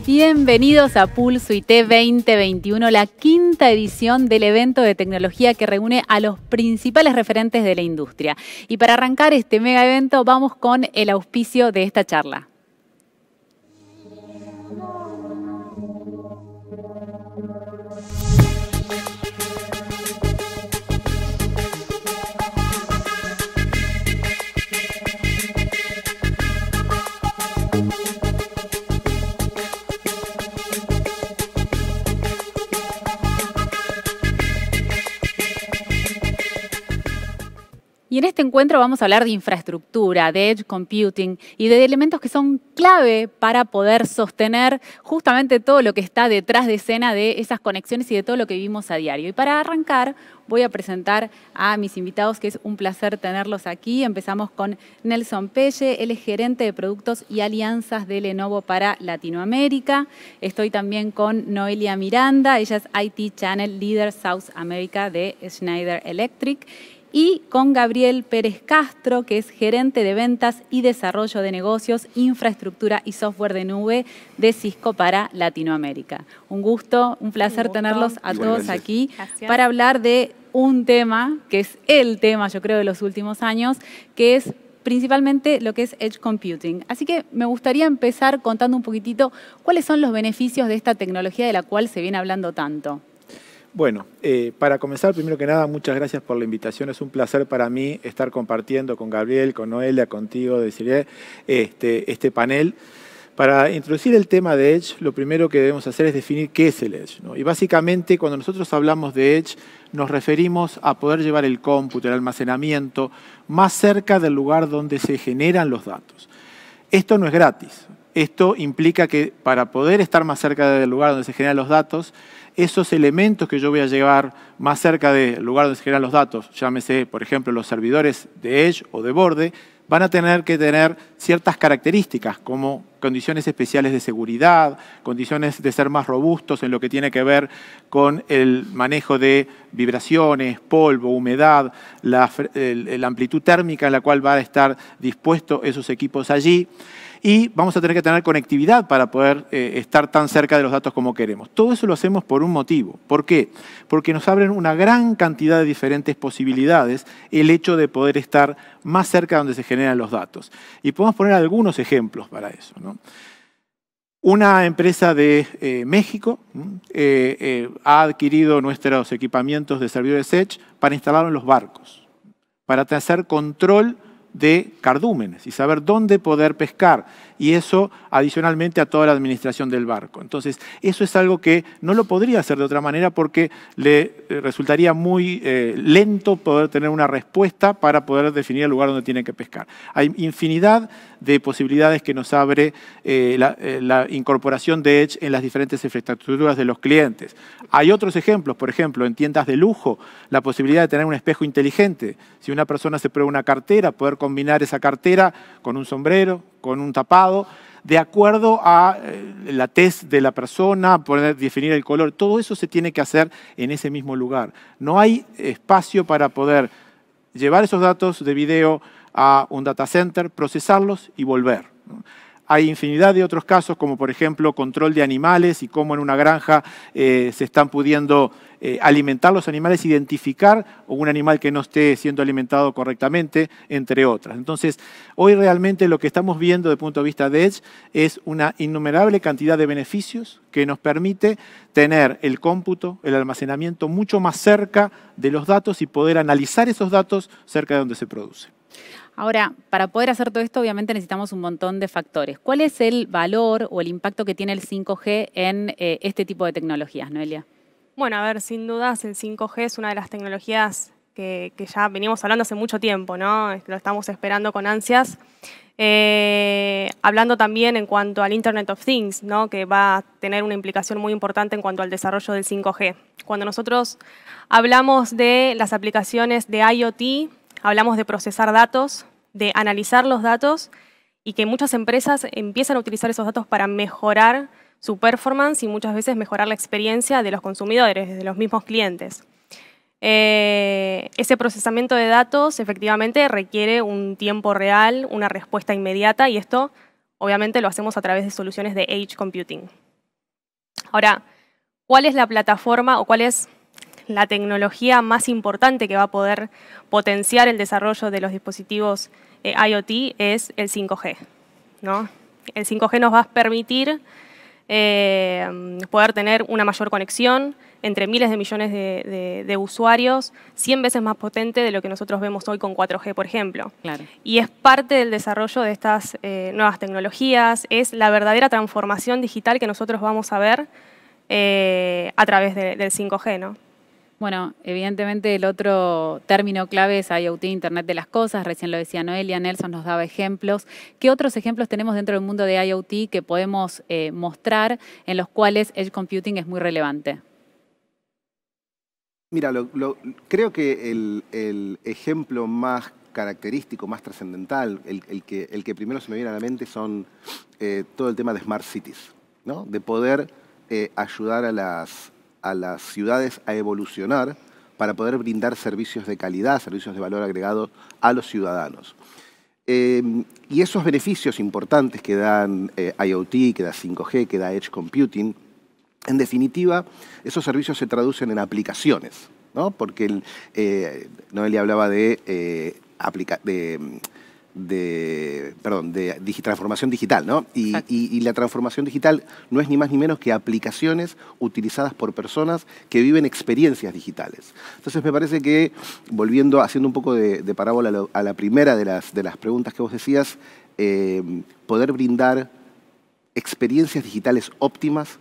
Bienvenidos a Pulso IT 2021, la quinta edición del evento de tecnología que reúne a los principales referentes de la industria. Y para arrancar este mega evento vamos con el auspicio de esta charla. Y en este encuentro vamos a hablar de infraestructura, de edge computing y de elementos que son clave para poder sostener justamente todo lo que está detrás de escena de esas conexiones y de todo lo que vivimos a diario. Y para arrancar voy a presentar a mis invitados, que es un placer tenerlos aquí. Empezamos con Nelson Pelle, él es gerente de productos y alianzas de Lenovo para Latinoamérica. Estoy también con Noelia Miranda, ella es IT Channel Leader South America de Schneider Electric. Y con Gabriel Pérez Castro, que es gerente de ventas y desarrollo de negocios, infraestructura y software de nube de Cisco para Latinoamérica. Un gusto, un placer tenerlos a todos aquí para hablar de un tema que es el tema, yo creo, de los últimos años, que es principalmente lo que es Edge Computing. Así que me gustaría empezar contando un poquitito cuáles son los beneficios de esta tecnología de la cual se viene hablando tanto. Bueno, para comenzar, primero que nada, muchas gracias por la invitación. Es un placer para mí estar compartiendo con Gabriel, con Noelia, contigo, Desiree, este panel. Para introducir el tema de Edge, lo primero que debemos hacer es definir qué es el Edge, ¿no? Y básicamente, cuando nosotros hablamos de Edge, nos referimos a poder llevar el cómputo, el almacenamiento, más cerca del lugar donde se generan los datos. Esto no es gratis. Esto implica que para poder estar más cerca del lugar donde se generan los datos, esos elementos que yo voy a llevar más cerca del lugar donde se generan los datos, llámese, por ejemplo, los servidores de Edge o de borde, van a tener que tener ciertas características como condiciones especiales de seguridad, condiciones de ser más robustos en lo que tiene que ver con el manejo de vibraciones, polvo, humedad, la amplitud térmica en la cual van a estar dispuestos esos equipos allí. Y vamos a tener que tener conectividad para poder estar tan cerca de los datos como queremos. Todo eso lo hacemos por un motivo. ¿Por qué? Porque nos abren una gran cantidad de diferentes posibilidades el hecho de poder estar más cerca de donde se generan los datos. Y podemos poner algunos ejemplos para eso, ¿no? Una empresa de México ha adquirido nuestros equipamientos de servidores Edge para instalarlos en los barcos, para hacer control de cardúmenes y saber dónde poder pescar, y eso adicionalmente a toda la administración del barco. Entonces, eso es algo que no lo podría hacer de otra manera porque le resultaría muy lento poder tener una respuesta para poder definir el lugar donde tiene que pescar. Hay infinidad de posibilidades que nos abre la incorporación de Edge en las diferentes infraestructuras de los clientes. Hay otros ejemplos, por ejemplo, en tiendas de lujo, la posibilidad de tener un espejo inteligente. Si una persona se prueba una cartera, poder combinar esa cartera con un sombrero, con un tapado, de acuerdo a la tez de la persona, poder definir el color. Todo eso se tiene que hacer en ese mismo lugar. No hay espacio para poder llevar esos datos de video a un data center, procesarlos y volver, ¿no? Hay infinidad de otros casos, como por ejemplo control de animales y cómo en una granja se están pudiendo alimentar los animales, identificar un animal que no esté siendo alimentado correctamente, entre otras. Entonces, hoy realmente lo que estamos viendo desde el punto de vista de Edge es una innumerable cantidad de beneficios que nos permite tener el cómputo, el almacenamiento mucho más cerca de los datos y poder analizar esos datos cerca de donde se produce. Ahora, para poder hacer todo esto, obviamente necesitamos un montón de factores. ¿Cuál es el valor o el impacto que tiene el 5G en este tipo de tecnologías, Noelia? Bueno, a ver, sin dudas el 5G es una de las tecnologías que ya venimos hablando hace mucho tiempo, ¿no? Lo estamos esperando con ansias. Hablando también en cuanto al Internet of Things, ¿no? Que va a tener una implicación muy importante en cuanto al desarrollo del 5G. Cuando nosotros hablamos de las aplicaciones de IoT, hablamos de procesar datos, de analizar los datos y que muchas empresas empiezan a utilizar esos datos para mejorar su performance y muchas veces mejorar la experiencia de los consumidores, de los mismos clientes. Ese procesamiento de datos efectivamente requiere un tiempo real, una respuesta inmediata y esto obviamente lo hacemos a través de soluciones de Edge Computing. Ahora, ¿cuál es la plataforma o cuál es la tecnología más importante que va a poder potenciar el desarrollo de los dispositivos IoT? Es el 5G, ¿no? El 5G nos va a permitir poder tener una mayor conexión entre miles de millones de usuarios, 100 veces más potente de lo que nosotros vemos hoy con 4G, por ejemplo. Claro. Y es parte del desarrollo de estas nuevas tecnologías, es la verdadera transformación digital que nosotros vamos a ver a través del 5G, ¿no? Bueno, evidentemente el otro término clave es IoT, Internet de las Cosas. Recién lo decía Noelia, Nelson nos daba ejemplos. ¿Qué otros ejemplos tenemos dentro del mundo de IoT que podemos mostrar en los cuales Edge Computing es muy relevante? Mira, creo que el ejemplo más característico, más trascendental, el que primero se me viene a la mente son todo el tema de Smart Cities, ¿no? De poder ayudar a las ciudades a evolucionar para poder brindar servicios de calidad, servicios de valor agregado a los ciudadanos. Y esos beneficios importantes que dan IoT, que da 5G, que da Edge Computing, en definitiva, esos servicios se traducen en aplicaciones, ¿no? Porque Noelia hablaba de transformación digital, ¿no? Y la transformación digital no es ni más ni menos que aplicaciones utilizadas por personas que viven experiencias digitales. Entonces me parece que, haciendo un poco de parábola a la primera de las preguntas que vos decías, poder brindar experiencias digitales óptimas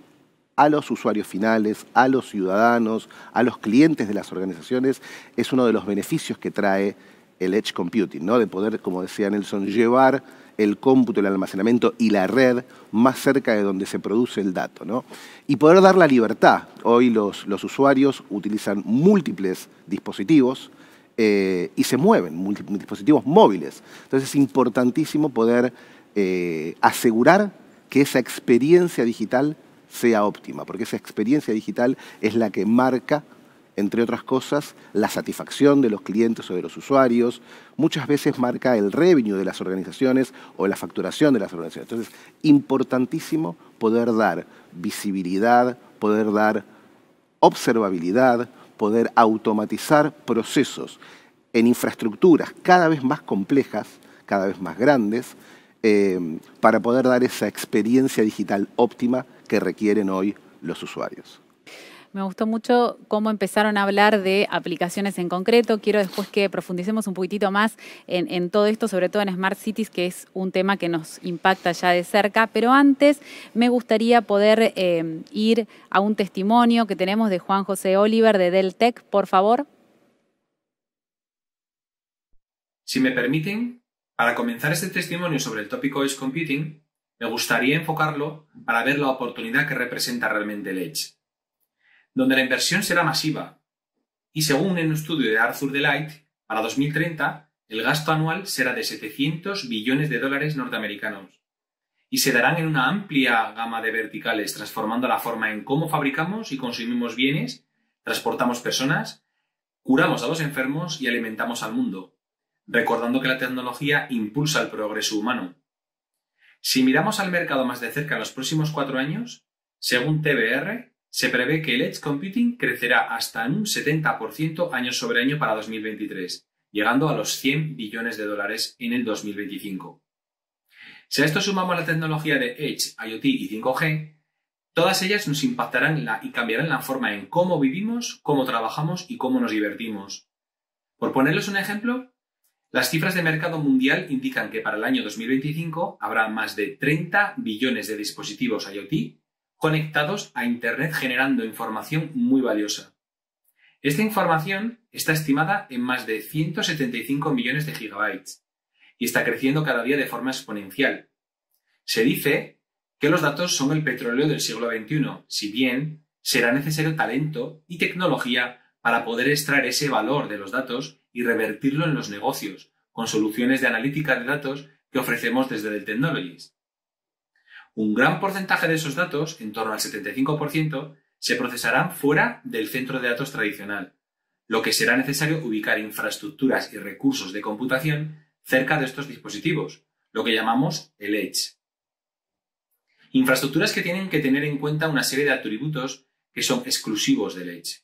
a los usuarios finales, a los ciudadanos, a los clientes de las organizaciones, es uno de los beneficios que trae el Edge Computing, ¿no? De poder, como decía Nelson, llevar el cómputo, el almacenamiento y la red más cerca de donde se produce el dato, ¿no? Y poder dar la libertad. Hoy los usuarios utilizan múltiples dispositivos y se mueven, dispositivos móviles. Entonces es importantísimo poder asegurar que esa experiencia digital sea óptima, porque esa experiencia digital es la que marca, entre otras cosas, la satisfacción de los clientes o de los usuarios. Muchas veces marca el revenue de las organizaciones o la facturación de las organizaciones. Entonces, importantísimo poder dar visibilidad, poder dar observabilidad, poder automatizar procesos en infraestructuras cada vez más complejas, cada vez más grandes, para poder dar esa experiencia digital óptima que requieren hoy los usuarios. Me gustó mucho cómo empezaron a hablar de aplicaciones en concreto. Quiero después que profundicemos un poquitito más en todo esto, sobre todo en Smart Cities, que es un tema que nos impacta ya de cerca. Pero antes me gustaría poder ir a un testimonio que tenemos de Juan José Oliver de Dell Tech, por favor. Si me permiten, para comenzar este testimonio sobre el tópico Edge Computing, me gustaría enfocarlo para ver la oportunidad que representa realmente el Edge, donde la inversión será masiva. Y según un estudio de Arthur Delight, para 2030 el gasto anual será de 700 billones de dólares norteamericanos y se darán en una amplia gama de verticales, transformando la forma en cómo fabricamos y consumimos bienes, transportamos personas, curamos a los enfermos y alimentamos al mundo, recordando que la tecnología impulsa el progreso humano. Si miramos al mercado más de cerca en los próximos 4 años, según TBR, se prevé que el Edge Computing crecerá hasta en un 70% año sobre año para 2023, llegando a los 100 billones de dólares en el 2025. Si a esto sumamos la tecnología de Edge, IoT y 5G, todas ellas nos impactarán y cambiarán la forma en cómo vivimos, cómo trabajamos y cómo nos divertimos. Por ponerles un ejemplo, las cifras de mercado mundial indican que para el año 2025 habrá más de 30 billones de dispositivos IoT conectados a Internet generando información muy valiosa. Esta información está estimada en más de 175 millones de gigabytes y está creciendo cada día de forma exponencial. Se dice que los datos son el petróleo del siglo XXI, si bien será necesario talento y tecnología para poder extraer ese valor de los datos y revertirlo en los negocios, con soluciones de analítica de datos que ofrecemos desde Dell Technologies. Un gran porcentaje de esos datos, en torno al 75%, se procesarán fuera del centro de datos tradicional, lo que será necesario ubicar infraestructuras y recursos de computación cerca de estos dispositivos, lo que llamamos el Edge. Infraestructuras que tienen que tener en cuenta una serie de atributos que son exclusivos del Edge,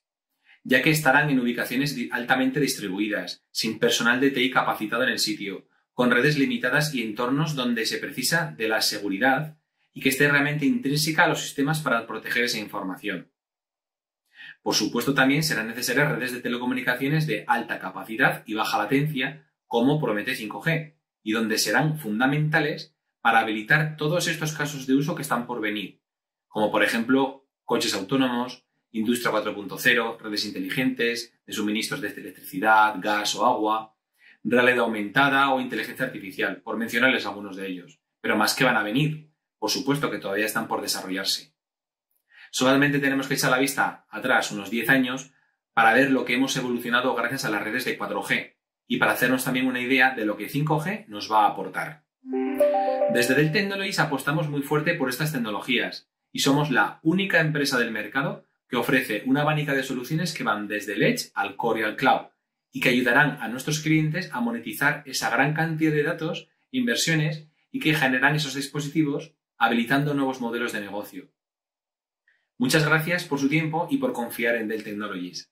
ya que estarán en ubicaciones altamente distribuidas, sin personal de TI capacitado en el sitio, con redes limitadas y entornos donde se precisa de la seguridad y que esté realmente intrínseca a los sistemas para proteger esa información. Por supuesto, también serán necesarias redes de telecomunicaciones de alta capacidad y baja latencia, como promete 5G, y donde serán fundamentales para habilitar todos estos casos de uso que están por venir, como por ejemplo coches autónomos, industria 4.0, redes inteligentes, de suministros de electricidad, gas o agua, realidad aumentada o inteligencia artificial, por mencionarles algunos de ellos, pero más que van a venir, por supuesto que todavía están por desarrollarse. Solamente tenemos que echar la vista atrás unos 10 años para ver lo que hemos evolucionado gracias a las redes de 4G y para hacernos también una idea de lo que 5G nos va a aportar. Desde Dell Technologies apostamos muy fuerte por estas tecnologías y somos la única empresa del mercado que ofrece una abanico de soluciones que van desde el Edge al Core y al Cloud y que ayudarán a nuestros clientes a monetizar esa gran cantidad de datos, inversiones y que generan esos dispositivos habilitando nuevos modelos de negocio. Muchas gracias por su tiempo y por confiar en Dell Technologies.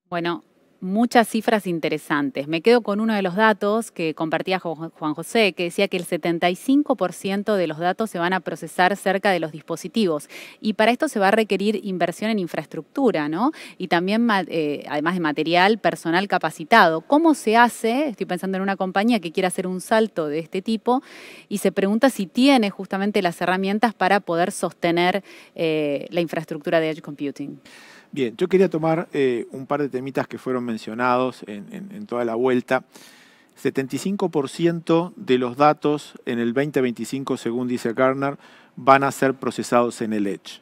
Bueno, muchas cifras interesantes. Me quedo con uno de los datos que compartía Juan José, que decía que el 75% de los datos se van a procesar cerca de los dispositivos. Y para esto se va a requerir inversión en infraestructura, ¿no? Y también, además de material, personal capacitado. ¿Cómo se hace? Estoy pensando en una compañía que quiere hacer un salto de este tipo y se pregunta si tiene justamente las herramientas para poder sostener la infraestructura de Edge Computing. Bien, yo quería tomar un par de temitas que fueron mencionados en toda la vuelta. 75% de los datos en el 2025, según dice Gartner, van a ser procesados en el Edge.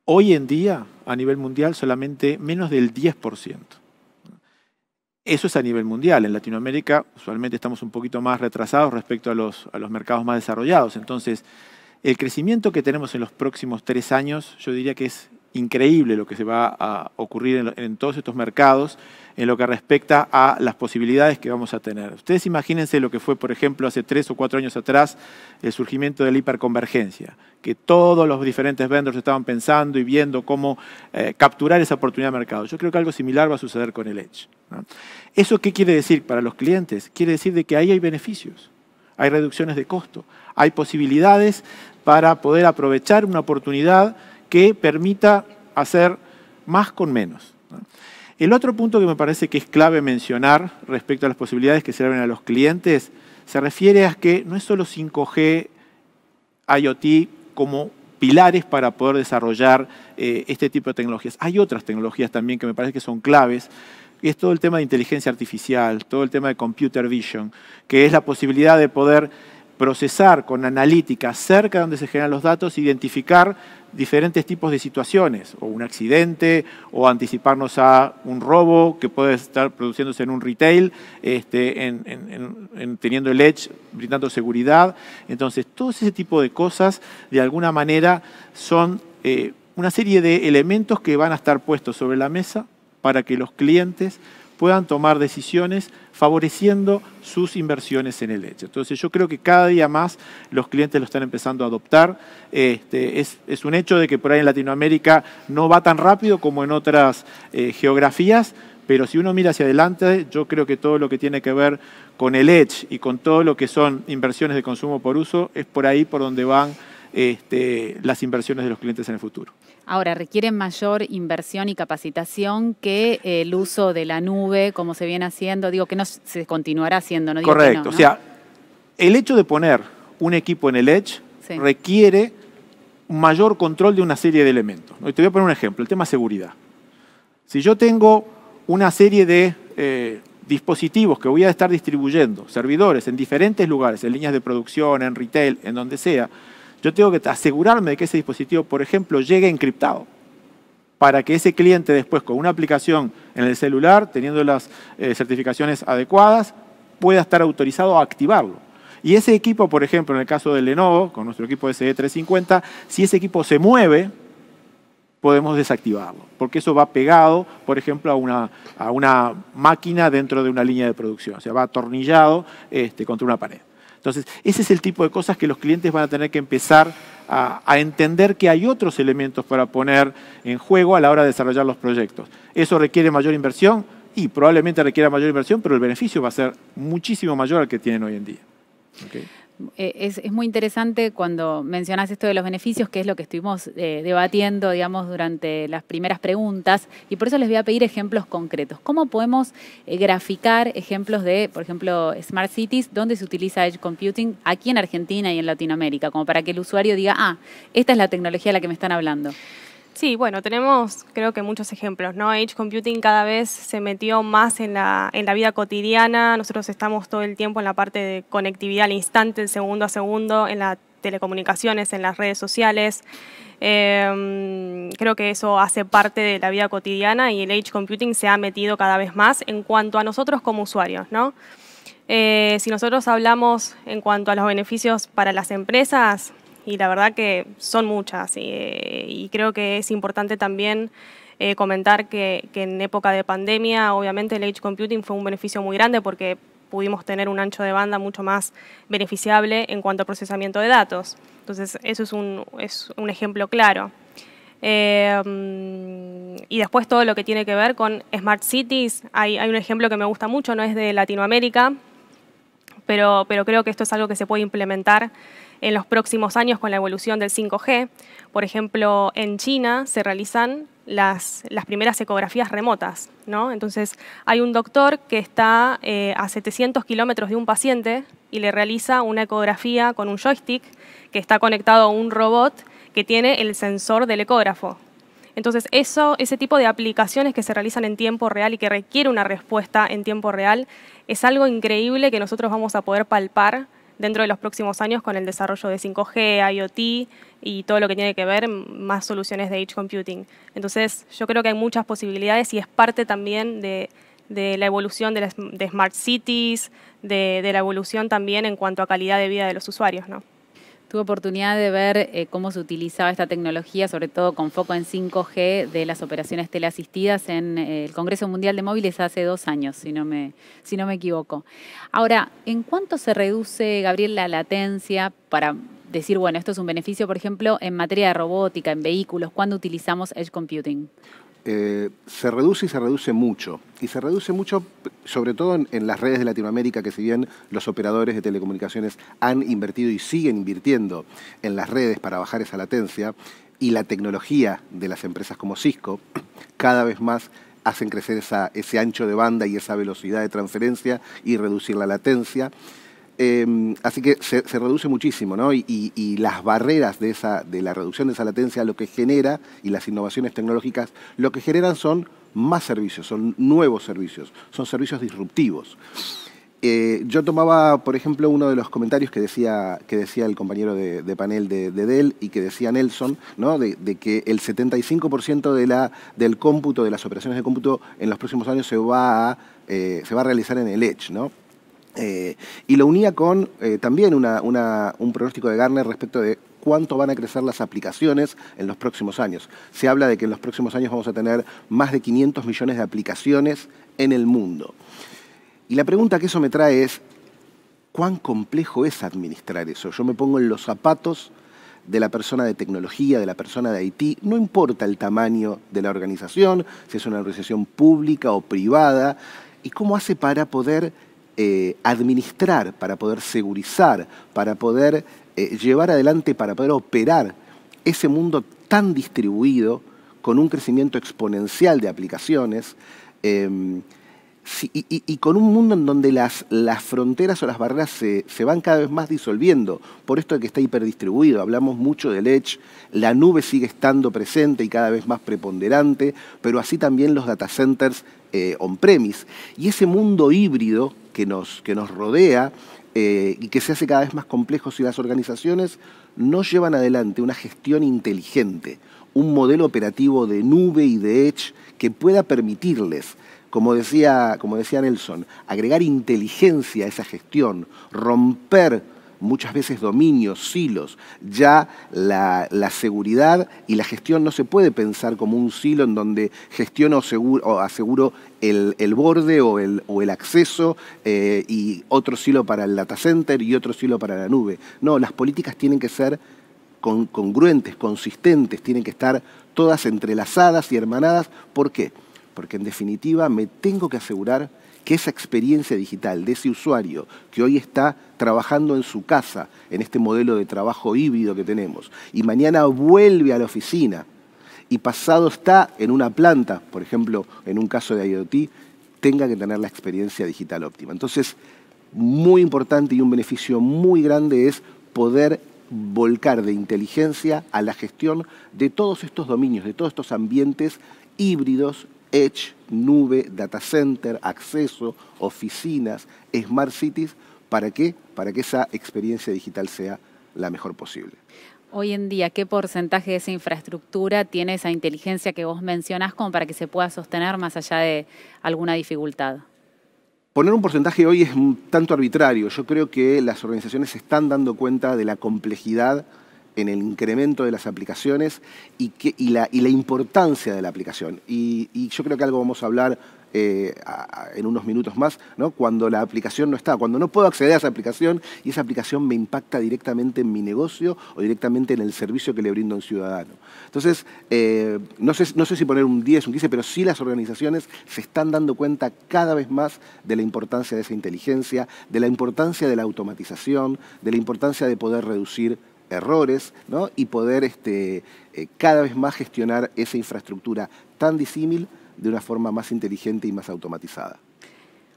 Hoy en día, a nivel mundial, solamente menos del 10%. Eso es a nivel mundial. En Latinoamérica, usualmente estamos un poquito más retrasados respecto a los mercados más desarrollados. Entonces, el crecimiento que tenemos en los próximos 3 años, yo diría que es increíble lo que se va a ocurrir en todos estos mercados en lo que respecta a las posibilidades que vamos a tener. Ustedes imagínense lo que fue, por ejemplo, hace 3 o 4 años atrás, el surgimiento de la hiperconvergencia, que todos los diferentes vendors estaban pensando y viendo cómo capturar esa oportunidad de mercado. Yo creo que algo similar va a suceder con el Edge, ¿no? ¿Eso qué quiere decir para los clientes? Quiere decir de que ahí hay beneficios, hay reducciones de costo, hay posibilidades para poder aprovechar una oportunidad que permita hacer más con menos, ¿no? El otro punto que me parece que es clave mencionar respecto a las posibilidades que se abren a los clientes se refiere a que no es solo 5G, IoT como pilares para poder desarrollar este tipo de tecnologías. Hay otras tecnologías también que me parece que son claves, y es todo el tema de inteligencia artificial, todo el tema de computer vision, que es la posibilidad de poder procesar con analítica cerca de donde se generan los datos, identificar diferentes tipos de situaciones, o un accidente, o anticiparnos a un robo que puede estar produciéndose en un retail, teniendo el Edge, brindando seguridad. Entonces, todo ese tipo de cosas, de alguna manera, son una serie de elementos que van a estar puestos sobre la mesa para que los clientes puedan tomar decisiones favoreciendo sus inversiones en el Edge. Entonces yo creo que cada día más los clientes lo están empezando a adoptar. Es un hecho de que por ahí en Latinoamérica no va tan rápido como en otras geografías, pero si uno mira hacia adelante, yo creo que todo lo que tiene que ver con el Edge y con todo lo que son inversiones de consumo por uso, es por ahí por donde van las inversiones de los clientes en el futuro. Ahora, requieren mayor inversión y capacitación que el uso de la nube, como se viene haciendo. Digo que no se continuará haciendo, no digo correcto, que no, ¿no? O sea, el hecho de poner un equipo en el Edge requiere mayor control de una serie de elementos. Y te voy a poner un ejemplo, el tema seguridad. Si yo tengo una serie de dispositivos que voy a estar distribuyendo, servidores en diferentes lugares, en líneas de producción, en retail, en donde sea, yo tengo que asegurarme de que ese dispositivo, por ejemplo, llegue encriptado, para que ese cliente después, con una aplicación en el celular, teniendo las certificaciones adecuadas, pueda estar autorizado a activarlo. Y ese equipo, por ejemplo, en el caso de Lenovo, con nuestro equipo SE350, si ese equipo se mueve, podemos desactivarlo, porque eso va pegado, por ejemplo, a una máquina dentro de una línea de producción, o sea, va atornillado contra una pared. Entonces, ese es el tipo de cosas que los clientes van a tener que empezar a entender que hay otros elementos para poner en juego a la hora de desarrollar los proyectos. ¿Eso requiere mayor inversión? Y probablemente requiera mayor inversión, pero el beneficio va a ser muchísimo mayor al que tienen hoy en día. ¿Okay? Es muy interesante cuando mencionas esto de los beneficios, que es lo que estuvimos debatiendo, digamos, durante las primeras preguntas, y por eso les voy a pedir ejemplos concretos. ¿Cómo podemos graficar ejemplos de, por ejemplo, Smart Cities, donde se utiliza Edge Computing aquí en Argentina y en Latinoamérica, como para que el usuario diga, esta es la tecnología de la que me están hablando? Sí, bueno, tenemos creo que muchos ejemplos, ¿no? Edge Computing cada vez se metió más en la vida cotidiana. Nosotros estamos todo el tiempo en la parte de conectividad al instante, el segundo a segundo, en las telecomunicaciones, en las redes sociales. Creo que eso hace parte de la vida cotidiana y el Edge Computing se ha metido cada vez más en cuanto a nosotros como usuarios, ¿no? Si nosotros hablamos en cuanto a los beneficios para las empresas, y la verdad que son muchas, y creo que es importante también comentar que en época de pandemia, obviamente el Edge Computing fue un beneficio muy grande porque pudimos tener un ancho de banda mucho más beneficiable en cuanto a procesamiento de datos. Entonces, eso es un ejemplo claro. Y después todo lo que tiene que ver con Smart Cities, hay un ejemplo que me gusta mucho, no es de Latinoamérica, pero creo que esto es algo que se puede implementar en los próximos años con la evolución del 5G. Por ejemplo, en China se realizan las primeras ecografías remotas, ¿no? Entonces, hay un doctor que está a 700 kilómetros de un paciente y le realiza una ecografía con un joystick que está conectado a un robot que tiene el sensor del ecógrafo. Entonces, ese tipo de aplicaciones que se realizan en tiempo real y que requiere una respuesta en tiempo real es algo increíble que nosotros vamos a poder palpar dentro de los próximos años con el desarrollo de 5G, IoT y todo lo que tiene que ver más soluciones de Edge Computing. Entonces, yo creo que hay muchas posibilidades y es parte también de la evolución de Smart Cities, de la evolución también en cuanto a calidad de vida de los usuarios, ¿no? Tuve oportunidad de ver cómo se utilizaba esta tecnología, sobre todo con foco en 5G, de las operaciones teleasistidas en el Congreso Mundial de Móviles hace 2 años, si no me equivoco. Ahora, ¿en cuánto se reduce, Gabriel, la latencia para decir, bueno, esto es un beneficio, por ejemplo, en materia de robótica, en vehículos, cuando utilizamos Edge Computing? Se reduce y se reduce mucho. Y se reduce mucho, sobre todo en las redes de Latinoamérica, que si bien los operadores de telecomunicaciones han invertido y siguen invirtiendo en las redes para bajar esa latencia, y la tecnología de las empresas como Cisco cada vez más hacen crecer ese ancho de banda y esa velocidad de transferencia y reducir la latencia. Así que se reduce muchísimo, ¿no? Y las barreras de la reducción de esa latencia lo que genera, y las innovaciones tecnológicas, lo que generan son más servicios, son nuevos servicios, son servicios disruptivos. Yo tomaba, por ejemplo, uno de los comentarios que decía el compañero de panel de Dell y que decía Nelson, ¿no? de que el 75% del cómputo, de las operaciones de cómputo en los próximos años se va a realizar en el Edge, ¿no? Y lo unía con también un pronóstico de Gartner respecto de cuánto van a crecer las aplicaciones en los próximos años. Se habla de que en los próximos años vamos a tener más de 500 millones de aplicaciones en el mundo. Y la pregunta que eso me trae es, ¿cuán complejo es administrar eso? Yo me pongo en los zapatos de la persona de tecnología, de la persona de IT, no importa el tamaño de la organización, si es una organización pública o privada, y cómo hace para poder administrar, para poder segurizar, para poder llevar adelante, para poder operar ese mundo tan distribuido, con un crecimiento exponencial de aplicaciones, Sí, y con un mundo en donde las fronteras o las barreras se van cada vez más disolviendo, por esto de que está hiperdistribuido. Hablamos mucho del Edge, la nube sigue estando presente y cada vez más preponderante, pero así también los data centers on-premise. Y ese mundo híbrido que nos rodea y que se hace cada vez más complejo si las organizaciones no llevan adelante una gestión inteligente, un modelo operativo de nube y de Edge que pueda permitirles, como decía Nelson, agregar inteligencia a esa gestión, romper muchas veces dominios, silos. Ya la seguridad y la gestión no se puede pensar como un silo en donde gestiono o aseguro el borde o el acceso y otro silo para el data center y otro silo para la nube. No, las políticas tienen que ser congruentes, consistentes, tienen que estar todas entrelazadas y hermanadas. ¿Por qué? Porque en definitiva me tengo que asegurar que esa experiencia digital de ese usuario que hoy está trabajando en su casa, en este modelo de trabajo híbrido que tenemos, y mañana vuelve a la oficina, y pasado está en una planta, por ejemplo, en un caso de IoT, tenga que tener la experiencia digital óptima. Entonces, muy importante y un beneficio muy grande es poder volcar de inteligencia a la gestión de todos estos dominios, de todos estos ambientes híbridos, Edge, nube, data center, acceso, oficinas, smart cities. ¿Para qué? Para que esa experiencia digital sea la mejor posible. Hoy en día, ¿qué porcentaje de esa infraestructura tiene esa inteligencia que vos mencionás como para que se pueda sostener más allá de alguna dificultad? Poner un porcentaje hoy es un tanto arbitrario. Yo creo que las organizaciones se están dando cuenta de la complejidad en el incremento de las aplicaciones y la importancia de la aplicación. Y yo creo que algo vamos a hablar en unos minutos más, ¿no? Cuando la aplicación no está, cuando no puedo acceder a esa aplicación y esa aplicación me impacta directamente en mi negocio o directamente en el servicio que le brindo a un ciudadano. Entonces, no sé si poner un 10, un 15, pero sí las organizaciones se están dando cuenta cada vez más de la importancia de esa inteligencia, de la importancia de la automatización, de la importancia de poder reducir errores, ¿no? Y poder cada vez más gestionar esa infraestructura tan disímil de una forma más inteligente y más automatizada.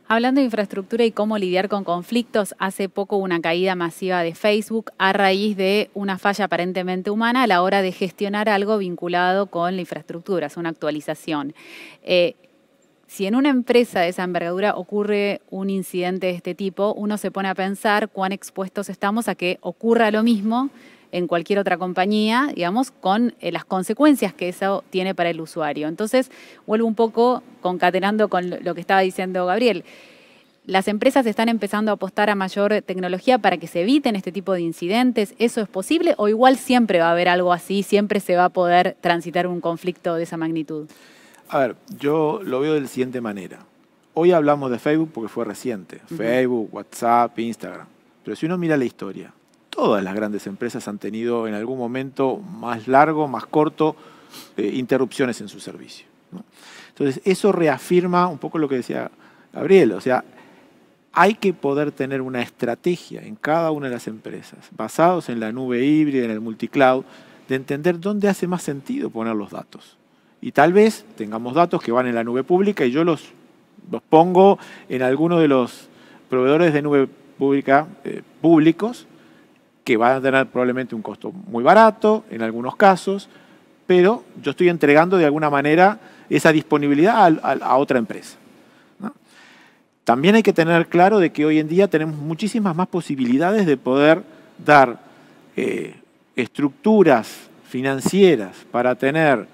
Hablando de infraestructura y cómo lidiar con conflictos, hace poco hubo una caída masiva de Facebook a raíz de una falla aparentemente humana a la hora de gestionar algo vinculado con la infraestructura, es una actualización. Si en una empresa de esa envergadura ocurre un incidente de este tipo, uno se pone a pensar cuán expuestos estamos a que ocurra lo mismo en cualquier otra compañía, digamos, con las consecuencias que eso tiene para el usuario. Entonces, vuelvo un poco concatenando con lo que estaba diciendo Gabriel. Las empresas están empezando a apostar a mayor tecnología para que se eviten este tipo de incidentes. ¿Eso es posible o igual siempre va a haber algo así, siempre se va a poder transitar un conflicto de esa magnitud? A ver, yo lo veo de la siguiente manera. Hoy hablamos de Facebook porque fue reciente. Facebook, WhatsApp, Instagram. Pero si uno mira la historia, todas las grandes empresas han tenido en algún momento más largo, más corto, interrupciones en su servicio, ¿no? Entonces, eso reafirma un poco lo que decía Gabriel. O sea, hay que poder tener una estrategia en cada una de las empresas, basados en la nube híbrida, en el multicloud, de entender dónde hace más sentido poner los datos. Y tal vez tengamos datos que van en la nube pública y yo los pongo en alguno de los proveedores de nube pública públicos, que van a tener probablemente un costo muy barato en algunos casos, pero yo estoy entregando de alguna manera esa disponibilidad a otra empresa, ¿no? También hay que tener claro de que hoy en día tenemos muchísimas más posibilidades de poder dar estructuras financieras para tener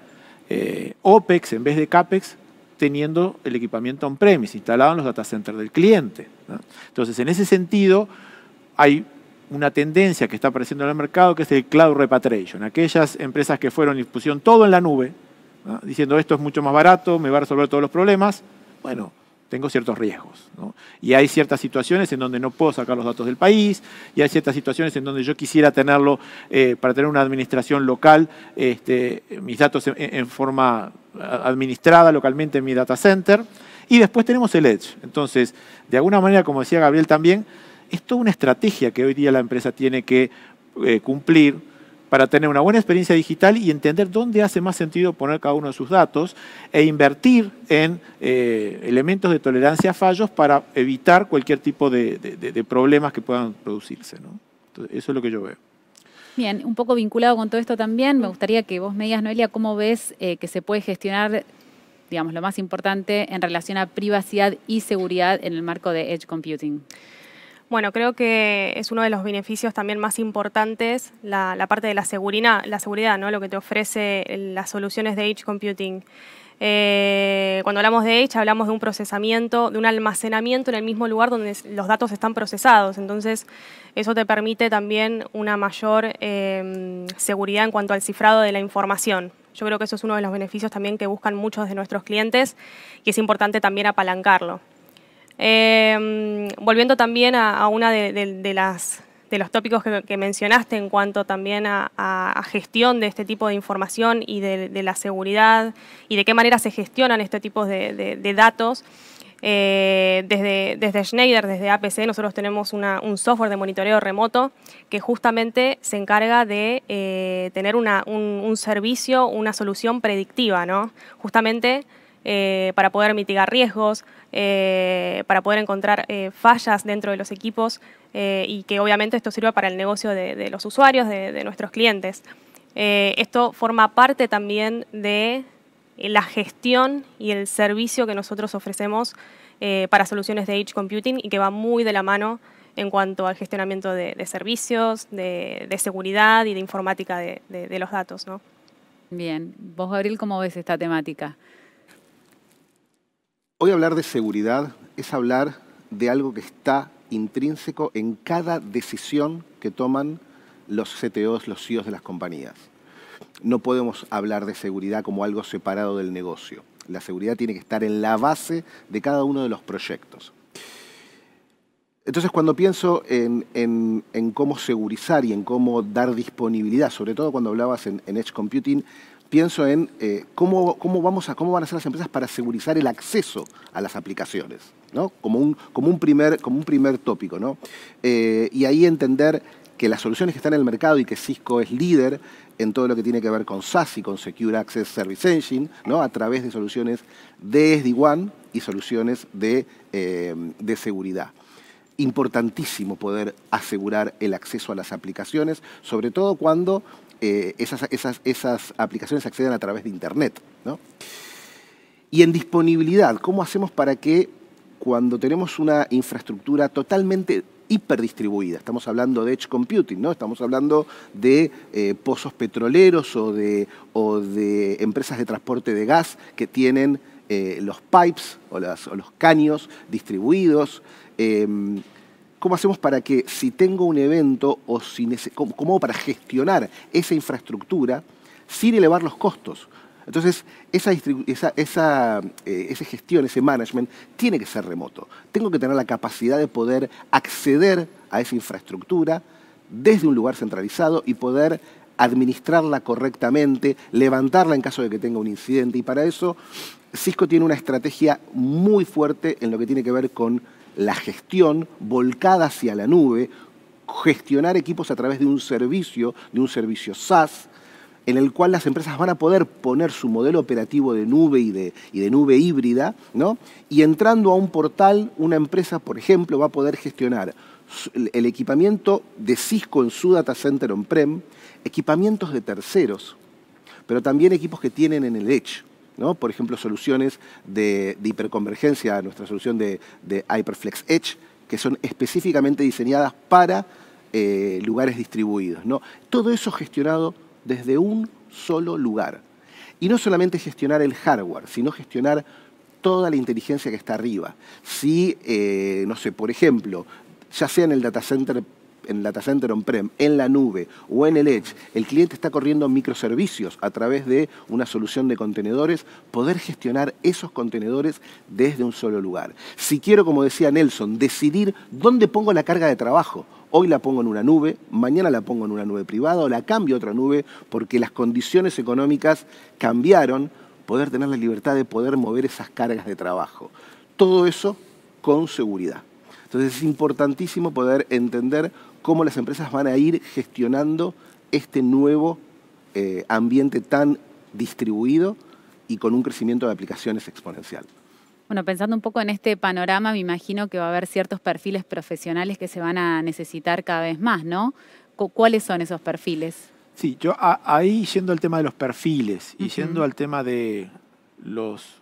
OPEX en vez de CAPEX, teniendo el equipamiento on-premise instalado en los data centers del cliente, ¿no? Entonces, en ese sentido, hay una tendencia que está apareciendo en el mercado que es el cloud repatriation. Aquellas empresas que fueron y pusieron todo en la nube, ¿no? Diciendo esto es mucho más barato, me va a resolver todos los problemas, bueno, tengo ciertos riesgos, ¿no? Y hay ciertas situaciones en donde no puedo sacar los datos del país, y hay ciertas situaciones en donde yo quisiera tenerlo para tener una administración local, mis datos en forma administrada localmente en mi data center. Y después tenemos el Edge. Entonces, de alguna manera, como decía Gabriel también, es toda una estrategia que hoy día la empresa tiene que cumplir para tener una buena experiencia digital y entender dónde hace más sentido poner cada uno de sus datos e invertir en elementos de tolerancia a fallos para evitar cualquier tipo de problemas que puedan producirse, ¿no? Entonces, eso es lo que yo veo. Bien, un poco vinculado con todo esto también, me gustaría que vos me digas, Noelia, cómo ves que se puede gestionar, digamos, lo más importante en relación a privacidad y seguridad en el marco de Edge Computing. Bueno, creo que es uno de los beneficios también más importantes, la parte de la seguridad, ¿no? Lo que te ofrece las soluciones de Edge Computing. Cuando hablamos de Edge, hablamos de un procesamiento, de un almacenamiento en el mismo lugar donde los datos están procesados. Entonces, eso te permite también una mayor seguridad en cuanto al cifrado de la información. Yo creo que eso es uno de los beneficios también que buscan muchos de nuestros clientes y es importante también apalancarlo. Volviendo también a una de los tópicos que mencionaste en cuanto también a gestión de este tipo de información y de la seguridad y de qué manera se gestionan este tipo de datos. Desde Schneider, desde APC, nosotros tenemos un software de monitoreo remoto que justamente se encarga de tener un servicio, una solución predictiva, ¿no? Justamente para poder mitigar riesgos, para poder encontrar fallas dentro de los equipos y que obviamente esto sirva para el negocio de los usuarios, de nuestros clientes. Esto forma parte también de la gestión y el servicio que nosotros ofrecemos para soluciones de Edge Computing y que va muy de la mano en cuanto al gestionamiento de servicios, de seguridad y de informática de los datos, ¿no? Bien. Vos, Gabriel, ¿cómo ves esta temática? Hoy hablar de seguridad es hablar de algo que está intrínseco en cada decisión que toman los CTOs, los CEOs de las compañías. No podemos hablar de seguridad como algo separado del negocio. La seguridad tiene que estar en la base de cada uno de los proyectos. Entonces, cuando pienso en cómo segurizar y en cómo dar disponibilidad, sobre todo cuando hablabas en Edge Computing, pienso en cómo van a ser las empresas para segurizar el acceso a las aplicaciones, ¿no? Como un primer tópico, ¿no? Y ahí entender que las soluciones que están en el mercado y que Cisco es líder en todo lo que tiene que ver con SaaS y con Secure Access Service Engine, ¿no? A través de soluciones de SD-WAN y soluciones de seguridad. Importantísimo poder asegurar el acceso a las aplicaciones, sobre todo cuando esas aplicaciones acceden a través de Internet, ¿no? Y en disponibilidad, ¿cómo hacemos para que cuando tenemos una infraestructura totalmente hiperdistribuida, estamos hablando de Edge Computing, ¿no? Estamos hablando de pozos petroleros o de empresas de transporte de gas que tienen los pipes o los caños distribuidos? ¿Cómo hacemos para que si tengo un evento o cómo para gestionar esa infraestructura sin elevar los costos? Entonces, esa gestión, ese management, tiene que ser remoto. Tengo que tener la capacidad de poder acceder a esa infraestructura desde un lugar centralizado y poder administrarla correctamente, levantarla en caso de que tenga un incidente. Y para eso, Cisco tiene una estrategia muy fuerte en lo que tiene que ver con la gestión volcada hacia la nube, gestionar equipos a través de un servicio SaaS, en el cual las empresas van a poder poner su modelo operativo de nube y de nube híbrida, ¿no? Y entrando a un portal, una empresa, por ejemplo, va a poder gestionar el equipamiento de Cisco en su data center on-prem, equipamientos de terceros, pero también equipos que tienen en el Edge, ¿no? Por ejemplo, soluciones de hiperconvergencia, nuestra solución de HyperFlex Edge, que son específicamente diseñadas para lugares distribuidos, ¿no? Todo eso gestionado desde un solo lugar. Y no solamente gestionar el hardware, sino gestionar toda la inteligencia que está arriba. Si, no sé, por ejemplo, ya sea en el data center on-prem, en la nube o en el Edge, el cliente está corriendo microservicios a través de una solución de contenedores, poder gestionar esos contenedores desde un solo lugar. Si quiero, como decía Nelson, decidir dónde pongo la carga de trabajo, hoy la pongo en una nube, mañana la pongo en una nube privada o la cambio a otra nube porque las condiciones económicas cambiaron, poder tener la libertad de poder mover esas cargas de trabajo. Todo eso con seguridad. Entonces es importantísimo poder entender cómo las empresas van a ir gestionando este nuevo ambiente tan distribuido y con un crecimiento de aplicaciones exponencial. Bueno, pensando un poco en este panorama, me imagino que va a haber ciertos perfiles profesionales que se van a necesitar cada vez más, ¿no? ¿Cuáles son esos perfiles? Sí, yo ahí yendo al tema de los perfiles y yendo al tema de los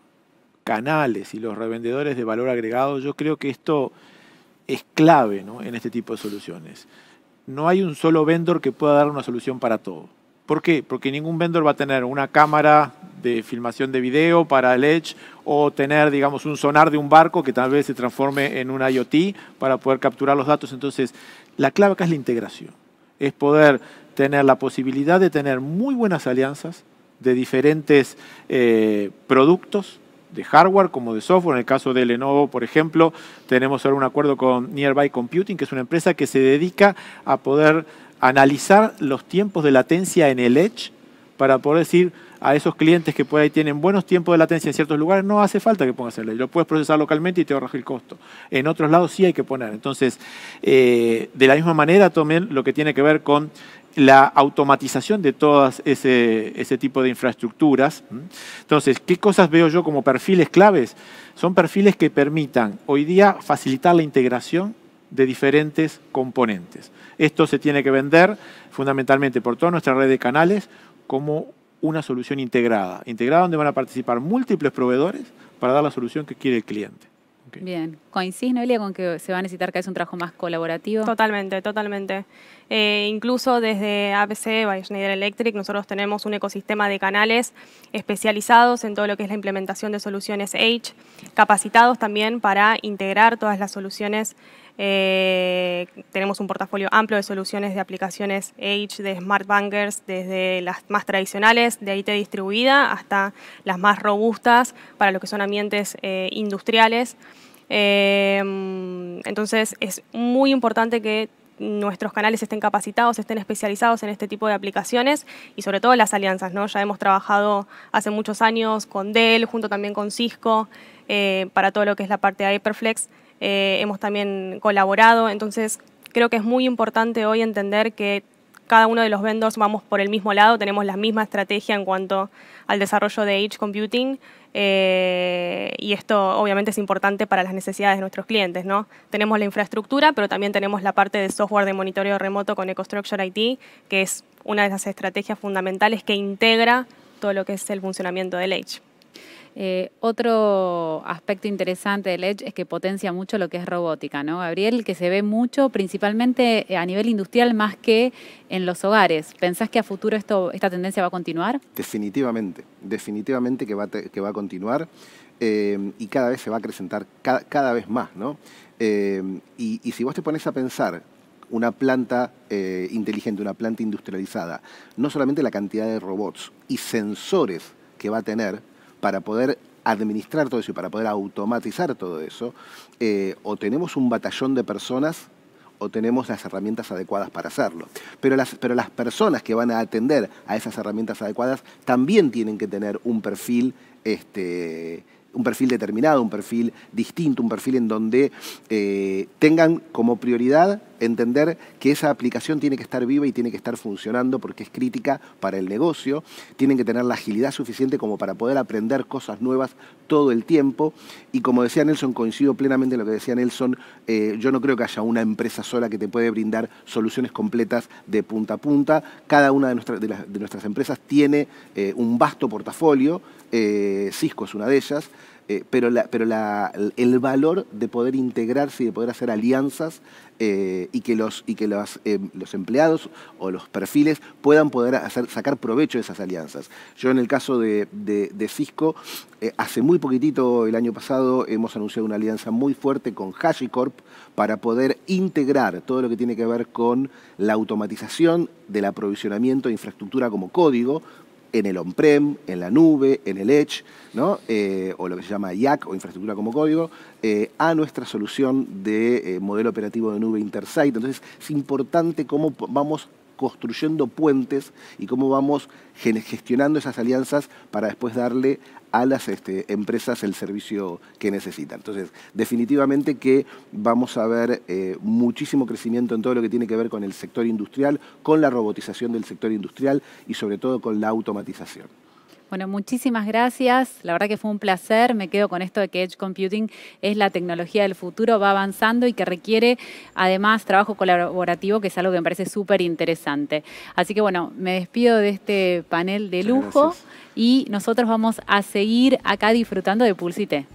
canales y los revendedores de valor agregado, yo creo que esto es clave, ¿no?, en este tipo de soluciones. No hay un solo vendor que pueda dar una solución para todo. ¿Por qué? Porque ningún vendor va a tener una cámara de filmación de video para el Edge o tener, digamos, un sonar de un barco que tal vez se transforme en un IoT para poder capturar los datos. Entonces, la clave acá es la integración. Es poder tener la posibilidad de tener muy buenas alianzas de diferentes productos, de hardware como de software. En el caso de Lenovo, por ejemplo, tenemos ahora un acuerdo con Nearby Computing, que es una empresa que se dedica a poder analizar los tiempos de latencia en el Edge para poder decir a esos clientes que por ahí tienen buenos tiempos de latencia en ciertos lugares, no hace falta que pongas el Edge, lo puedes procesar localmente y te ahorras el costo. En otros lados sí hay que poner. Entonces, de la misma manera también lo que tiene que ver con la automatización de todas ese tipo de infraestructuras. Entonces, ¿qué cosas veo yo como perfiles claves? Son perfiles que permitan hoy día facilitar la integración de diferentes componentes. Esto se tiene que vender fundamentalmente por toda nuestra red de canales como una solución integrada. Integrada donde van a participar múltiples proveedores para dar la solución que quiere el cliente. Okay. Bien. ¿Coincides, Noelia, con que se va a necesitar que es un trabajo más colaborativo? Totalmente, totalmente. Incluso desde APC, by Schneider Electric, nosotros tenemos un ecosistema de canales especializados en todo lo que es la implementación de soluciones Edge, capacitados también para integrar todas las soluciones. Tenemos un portafolio amplio de soluciones de aplicaciones Edge, de Smart Bankers, desde las más tradicionales de IT distribuida hasta las más robustas para lo que son ambientes industriales. Entonces es muy importante que nuestros canales estén capacitados, estén especializados en este tipo de aplicaciones y sobre todo las alianzas, ¿no? Ya hemos trabajado hace muchos años con Dell, junto también con Cisco, para todo lo que es la parte de Hyperflex. Hemos también colaborado, entonces creo que es muy importante hoy entender que cada uno de los vendors vamos por el mismo lado, tenemos la misma estrategia en cuanto al desarrollo de Edge Computing y esto obviamente es importante para las necesidades de nuestros clientes, ¿no? Tenemos la infraestructura, pero también tenemos la parte de software de monitoreo remoto con EcoStruxure IT, que es una de esas estrategias fundamentales que integra todo lo que es el funcionamiento del Edge. Otro aspecto interesante del Edge es que potencia mucho lo que es robótica, ¿no, Gabriel? Que se ve mucho, principalmente a nivel industrial, más que en los hogares. ¿Pensás que a futuro esta tendencia va a continuar? Definitivamente, definitivamente que va a continuar y cada vez se va a acrecentar cada vez más, ¿no? Y si vos te pones a pensar una planta inteligente, una planta industrializada, no solamente la cantidad de robots y sensores que va a tener para poder administrar todo eso y para poder automatizar todo eso, o tenemos un batallón de personas o tenemos las herramientas adecuadas para hacerlo. Pero las personas que van a atender a esas herramientas adecuadas también tienen que tener un perfil determinado, un perfil distinto, un perfil en donde tengan como prioridad entender que esa aplicación tiene que estar viva y tiene que estar funcionando porque es crítica para el negocio, tienen que tener la agilidad suficiente como para poder aprender cosas nuevas todo el tiempo y como decía Nelson, coincido plenamente en lo que decía Nelson, yo no creo que haya una empresa sola que te puede brindar soluciones completas de punta a punta, cada una de nuestras empresas tiene un vasto portafolio, Cisco es una de ellas, pero el valor de poder integrarse y de poder hacer alianzas y que los empleados o los perfiles puedan sacar provecho de esas alianzas. Yo en el caso de Cisco, hace muy poquitito, el año pasado, hemos anunciado una alianza muy fuerte con HashiCorp para poder integrar todo lo que tiene que ver con la automatización del aprovisionamiento de infraestructura como código, en el on-prem, en la nube, en el Edge, ¿no? O lo que se llama IaaC o infraestructura como código, a nuestra solución de modelo operativo de nube Intersight. Entonces es importante cómo vamos construyendo puentes y cómo vamos gestionando esas alianzas para después darle a las empresas el servicio que necesitan. Entonces, definitivamente que vamos a ver muchísimo crecimiento en todo lo que tiene que ver con el sector industrial, con la robotización del sector industrial y sobre todo con la automatización. Bueno, muchísimas gracias. La verdad que fue un placer. Me quedo con esto de que Edge Computing es la tecnología del futuro, va avanzando y que requiere además trabajo colaborativo, que es algo que me parece súper interesante. Así que bueno, me despido de este panel de lujo y nosotros vamos a seguir acá disfrutando de Pulsité.